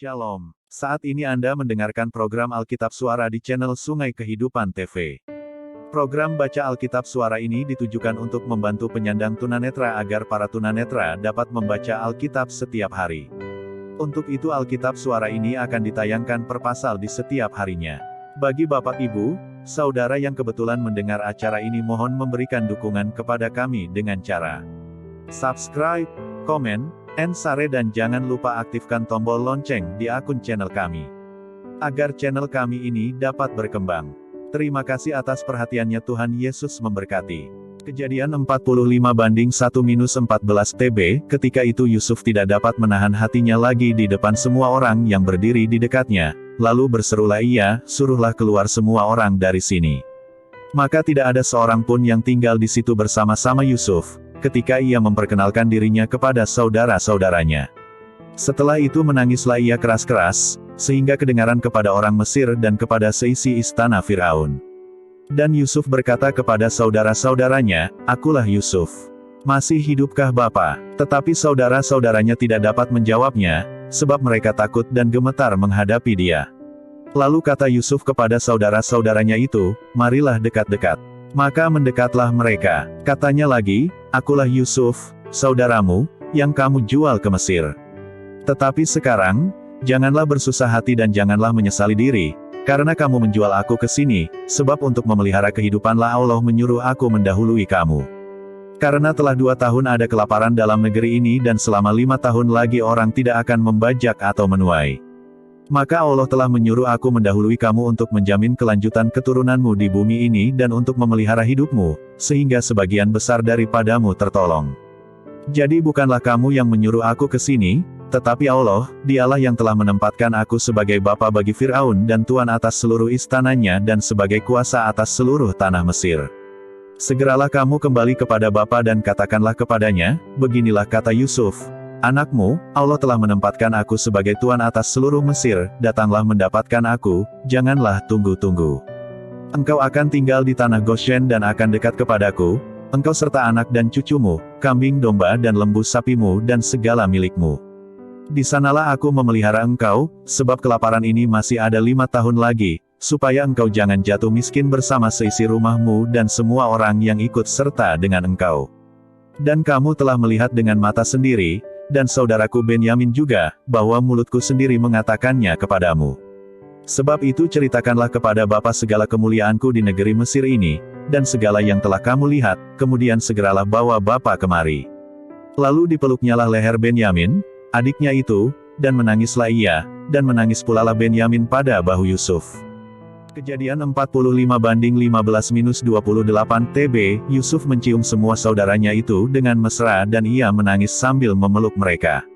Shalom. Saat ini Anda mendengarkan program Alkitab Suara di channel Sungai Kehidupan TV. Program Baca Alkitab Suara ini ditujukan untuk membantu penyandang tunanetra agar para tunanetra dapat membaca Alkitab setiap hari. Untuk itu Alkitab Suara ini akan ditayangkan per pasal di setiap harinya. Bagi Bapak Ibu, Saudara yang kebetulan mendengar acara ini mohon memberikan dukungan kepada kami dengan cara subscribe, komen, and share dan jangan lupa aktifkan tombol lonceng di akun channel kami. Agar channel kami ini dapat berkembang. Terima kasih atas perhatiannya, Tuhan Yesus memberkati. Kejadian 45:1-14 TB, ketika itu Yusuf tidak dapat menahan hatinya lagi di depan semua orang yang berdiri di dekatnya, lalu berserulah ia, suruhlah keluar semua orang dari sini. Maka tidak ada seorang pun yang tinggal di situ bersama-sama Yusuf, ketika ia memperkenalkan dirinya kepada saudara-saudaranya. Setelah itu menangislah ia keras-keras, sehingga kedengaran kepada orang Mesir dan kepada seisi istana Firaun. Dan Yusuf berkata kepada saudara-saudaranya, "Akulah Yusuf. Masih hidupkah Bapa?" Tetapi saudara-saudaranya tidak dapat menjawabnya, sebab mereka takut dan gemetar menghadapi dia. Lalu kata Yusuf kepada saudara-saudaranya itu, "Marilah dekat-dekat." Maka mendekatlah mereka. Katanya lagi, "Akulah Yusuf, saudaramu, yang kamu jual ke Mesir. Tetapi sekarang, janganlah bersusah hati dan janganlah menyesali diri, karena kamu menjual aku ke sini, sebab untuk memelihara kehidupanlah Allah menyuruh aku mendahului kamu. Karena telah 2 tahun ada kelaparan dalam negeri ini dan selama 5 tahun lagi orang tidak akan membajak atau menuai. Maka Allah telah menyuruh aku mendahului kamu untuk menjamin kelanjutan keturunanmu di bumi ini dan untuk memelihara hidupmu, sehingga sebagian besar daripadamu tertolong. Jadi bukanlah kamu yang menyuruh aku ke sini, tetapi Allah, Dialah yang telah menempatkan aku sebagai bapa bagi Firaun dan tuan atas seluruh istananya dan sebagai kuasa atas seluruh tanah Mesir. Segeralah kamu kembali kepada bapa dan katakanlah kepadanya, beginilah kata Yusuf, anakmu, Allah telah menempatkan aku sebagai tuan atas seluruh Mesir, datanglah mendapatkan aku, janganlah tunggu-tunggu. Engkau akan tinggal di tanah Goshen dan akan dekat kepadaku, engkau serta anak dan cucumu, kambing domba dan lembu sapimu dan segala milikmu. Di sanalah aku memelihara engkau, sebab kelaparan ini masih ada 5 tahun lagi, supaya engkau jangan jatuh miskin bersama seisi rumahmu dan semua orang yang ikut serta dengan engkau. Dan kamu telah melihat dengan mata sendiri, dan saudaraku Benyamin juga, bahwa mulutku sendiri mengatakannya kepadamu. Sebab itu ceritakanlah kepada Bapa segala kemuliaanku di negeri Mesir ini, dan segala yang telah kamu lihat, kemudian segeralah bawa Bapa kemari." Lalu dipeluknyalah leher Benyamin, adiknya itu, dan menangislah ia, dan menangis pulalah Benyamin pada bahu Yusuf. Kejadian 45:15-28 TB, Yusuf mencium semua saudaranya itu dengan mesra dan ia menangis sambil memeluk mereka.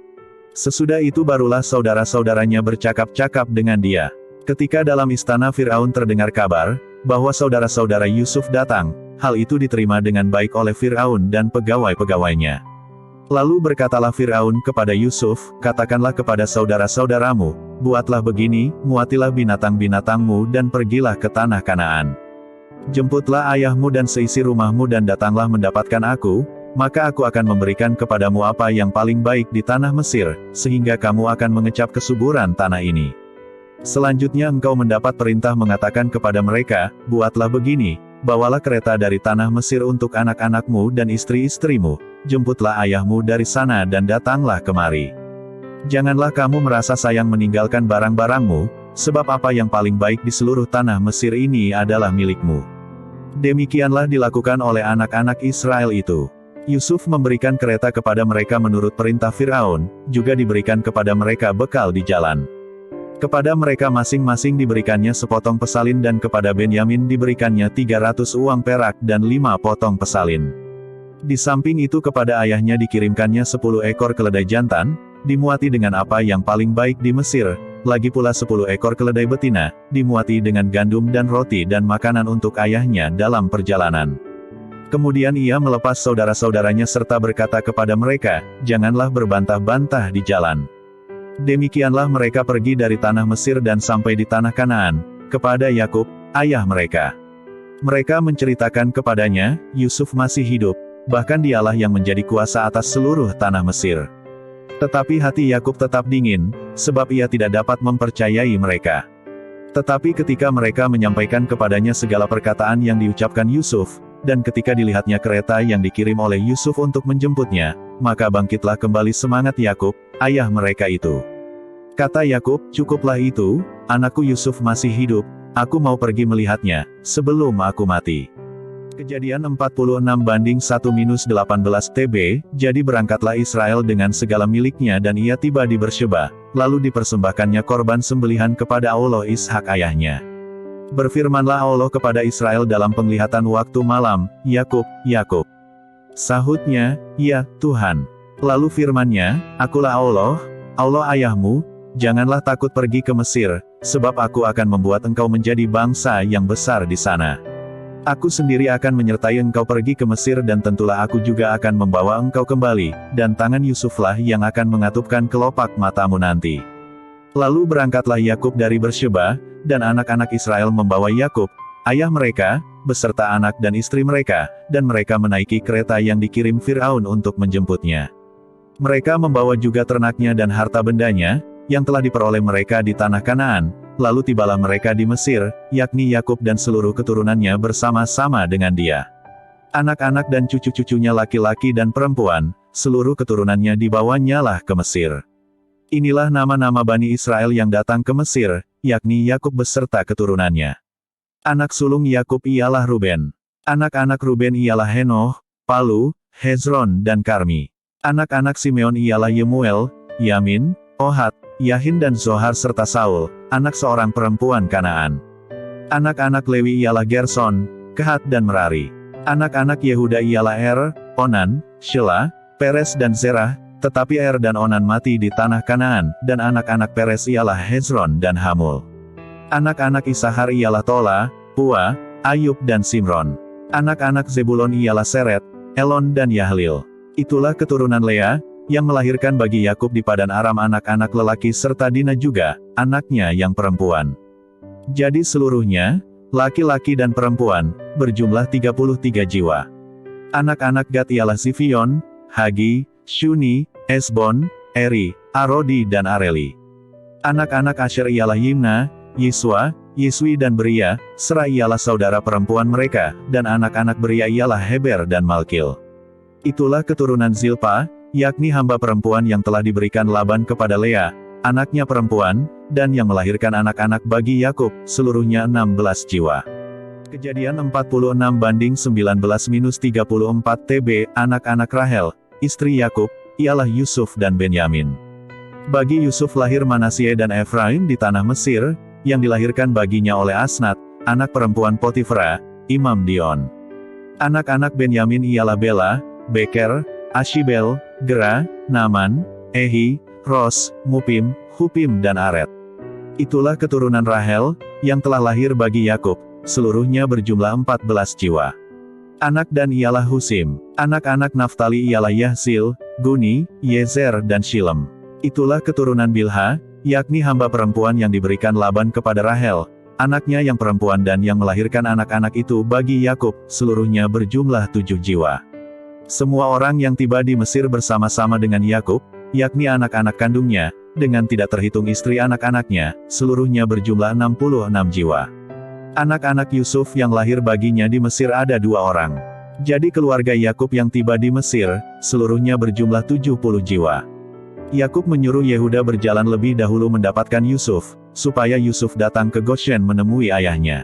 Sesudah itu barulah saudara-saudaranya bercakap-cakap dengan dia. Ketika dalam istana Firaun terdengar kabar, bahwa saudara-saudara Yusuf datang, hal itu diterima dengan baik oleh Firaun dan pegawai-pegawainya. Lalu berkatalah Firaun kepada Yusuf, "Katakanlah kepada saudara-saudaramu, buatlah begini, muatilah binatang-binatangmu dan pergilah ke tanah Kanaan. Jemputlah ayahmu dan seisi rumahmu dan datanglah mendapatkan aku, maka aku akan memberikan kepadamu apa yang paling baik di tanah Mesir, sehingga kamu akan mengecap kesuburan tanah ini. Selanjutnya engkau mendapat perintah mengatakan kepada mereka, buatlah begini, bawalah kereta dari tanah Mesir untuk anak-anakmu dan istri-istrimu, jemputlah ayahmu dari sana dan datanglah kemari. Janganlah kamu merasa sayang meninggalkan barang-barangmu, sebab apa yang paling baik di seluruh tanah Mesir ini adalah milikmu." Demikianlah dilakukan oleh anak-anak Israel itu. Yusuf memberikan kereta kepada mereka menurut perintah Firaun, juga diberikan kepada mereka bekal di jalan. Kepada mereka masing-masing diberikannya sepotong pesalin dan kepada Benyamin diberikannya 300 uang perak dan 5 potong pesalin. Di samping itu kepada ayahnya dikirimkannya 10 ekor keledai jantan, dimuati dengan apa yang paling baik di Mesir, lagi pula 10 ekor keledai betina, dimuati dengan gandum dan roti dan makanan untuk ayahnya dalam perjalanan. Kemudian ia melepas saudara-saudaranya serta berkata kepada mereka, "Janganlah berbantah-bantah di jalan." Demikianlah mereka pergi dari tanah Mesir dan sampai di tanah Kanaan, kepada Yakub, ayah mereka. Mereka menceritakan kepadanya, Yusuf masih hidup, bahkan dialah yang menjadi kuasa atas seluruh tanah Mesir. Tetapi hati Yakub tetap dingin, sebab ia tidak dapat mempercayai mereka. Tetapi ketika mereka menyampaikan kepadanya segala perkataan yang diucapkan Yusuf, dan ketika dilihatnya kereta yang dikirim oleh Yusuf untuk menjemputnya, maka bangkitlah kembali semangat Yakub, ayah mereka itu. Kata Yakub, "Cukuplah itu, anakku Yusuf masih hidup, aku mau pergi melihatnya, sebelum aku mati." Kejadian 46:1-18 TB, jadi berangkatlah Israel dengan segala miliknya dan ia tiba di Bersyeba, lalu dipersembahkannya korban sembelihan kepada Allah Ishak ayahnya. Berfirmanlah Allah kepada Israel dalam penglihatan waktu malam, "Yakub, Yakub." Sahutnya, "Ya, Tuhan." Lalu firman-Nya, "Akulah Allah, Allah ayahmu, janganlah takut pergi ke Mesir, sebab aku akan membuat engkau menjadi bangsa yang besar di sana. Aku sendiri akan menyertai engkau pergi ke Mesir dan tentulah aku juga akan membawa engkau kembali, dan tangan Yusuflah yang akan mengatupkan kelopak matamu nanti." Lalu berangkatlah Yakub dari Bersyeba, dan anak-anak Israel membawa Yakub, ayah mereka, beserta anak dan istri mereka, dan mereka menaiki kereta yang dikirim Fir'aun untuk menjemputnya. Mereka membawa juga ternaknya dan harta bendanya, yang telah diperoleh mereka di tanah Kanaan, lalu tibalah mereka di Mesir, yakni Yakub dan seluruh keturunannya bersama-sama dengan dia. Anak-anak dan cucu-cucunya laki-laki dan perempuan, seluruh keturunannya dibawanyalah ke Mesir. Inilah nama-nama Bani Israel yang datang ke Mesir, yakni Yakub beserta keturunannya. Anak sulung Yakub ialah Ruben. Anak-anak Ruben ialah Henoh, Palu, Hezron dan Karmi. Anak-anak Simeon ialah Yemuel, Yamin, Ohad, Yahin dan Zohar serta Saul, anak seorang perempuan Kanaan. Anak-anak Lewi ialah Gerson, Kehat dan Merari. Anak-anak Yehuda ialah Onan, Shelah, Peres dan Zerah, tetapi dan Onan mati di tanah Kanaan, dan anak-anak Peres ialah Hezron dan Hamul. Anak-anak Isahar ialah Tola, Pua, Ayub dan Simron. Anak-anak Zebulon ialah Seret, Elon dan Yahlil. Itulah keturunan Lea, yang melahirkan bagi Yakub di Padan Aram anak-anak lelaki serta Dina juga, anaknya yang perempuan. Jadi seluruhnya, laki-laki dan perempuan, berjumlah 33 jiwa. Anak-anak Gad ialah Sifion, Hagi, Shuni, Esbon, Eri, Arodi dan Areli. Anak-anak Asher ialah Yimna, Yiswa, Yiswi dan Beria, Serah ialah saudara perempuan mereka, dan anak-anak Beria ialah Heber dan Malkil. Itulah keturunan Zilpa, yakni hamba perempuan yang telah diberikan Laban kepada Lea, anaknya perempuan, dan yang melahirkan anak-anak bagi Yakub, seluruhnya 16 jiwa. Kejadian 46:19-34 TB, anak-anak Rahel, istri Yakub, ialah Yusuf dan Benyamin. Bagi Yusuf lahir Manasye dan Efraim di tanah Mesir, yang dilahirkan baginya oleh Asnat, anak perempuan Potifera, imam Dion. Anak-anak Benyamin ialah Bela, Beker, Ashibel, Gera, Naaman, Ehi, Ros, Mupim, Hupim dan Aret. Itulah keturunan Rahel, yang telah lahir bagi Yakub, seluruhnya berjumlah 14 jiwa. Anak Dan ialah Husim. Anak-anak Naftali ialah Yahzil, Guni, Yezer dan Shilem. Itulah keturunan Bilha, yakni hamba perempuan yang diberikan Laban kepada Rahel, anaknya yang perempuan dan yang melahirkan anak-anak itu bagi Yakub, seluruhnya berjumlah 7 jiwa. Semua orang yang tiba di Mesir bersama-sama dengan Yakub, yakni anak-anak kandungnya, dengan tidak terhitung istri anak-anaknya, seluruhnya berjumlah 66 jiwa. Anak-anak Yusuf yang lahir baginya di Mesir ada 2 orang. Jadi keluarga Yakub yang tiba di Mesir, seluruhnya berjumlah 70 jiwa. Yakub menyuruh Yehuda berjalan lebih dahulu mendapatkan Yusuf, supaya Yusuf datang ke Goshen menemui ayahnya.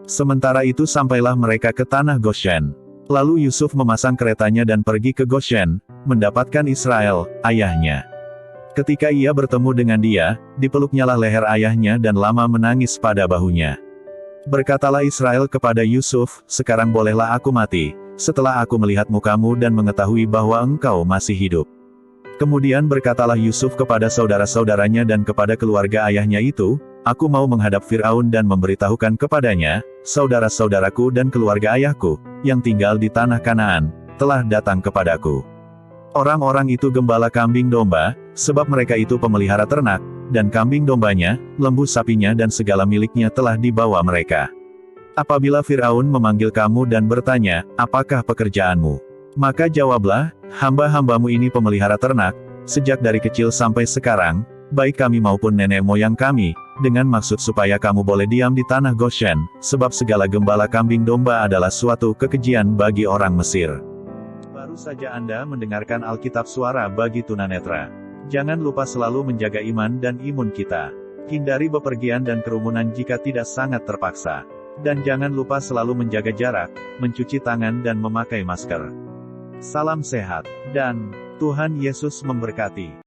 Sementara itu sampailah mereka ke tanah Goshen. Lalu Yusuf memasang keretanya dan pergi ke Goshen, mendapatkan Israel, ayahnya. Ketika ia bertemu dengan dia, dipeluknyalah leher ayahnya dan lama menangis pada bahunya. Berkatalah Israel kepada Yusuf, "Sekarang bolehlah aku mati, setelah aku melihat mukamu dan mengetahui bahwa engkau masih hidup." Kemudian berkatalah Yusuf kepada saudara-saudaranya dan kepada keluarga ayahnya itu, "Aku mau menghadap Fir'aun dan memberitahukan kepadanya, saudara-saudaraku dan keluarga ayahku, yang tinggal di tanah Kanaan, telah datang kepadaku. Orang-orang itu gembala kambing domba, sebab mereka itu pemelihara ternak, dan kambing dombanya, lembu sapinya dan segala miliknya telah dibawa mereka. Apabila Fir'aun memanggil kamu dan bertanya, apakah pekerjaanmu? Maka jawablah, hamba-hambamu ini pemelihara ternak, sejak dari kecil sampai sekarang, baik kami maupun nenek moyang kami, dengan maksud supaya kamu boleh diam di tanah Goshen, sebab segala gembala kambing domba adalah suatu kekejian bagi orang Mesir. Baru saja Anda mendengarkan Alkitab Suara bagi Tunanetra. Jangan lupa selalu menjaga iman dan imun kita. Hindari bepergian dan kerumunan jika tidak sangat terpaksa. Dan jangan lupa selalu menjaga jarak, mencuci tangan dan memakai masker. Salam sehat, dan Tuhan Yesus memberkati.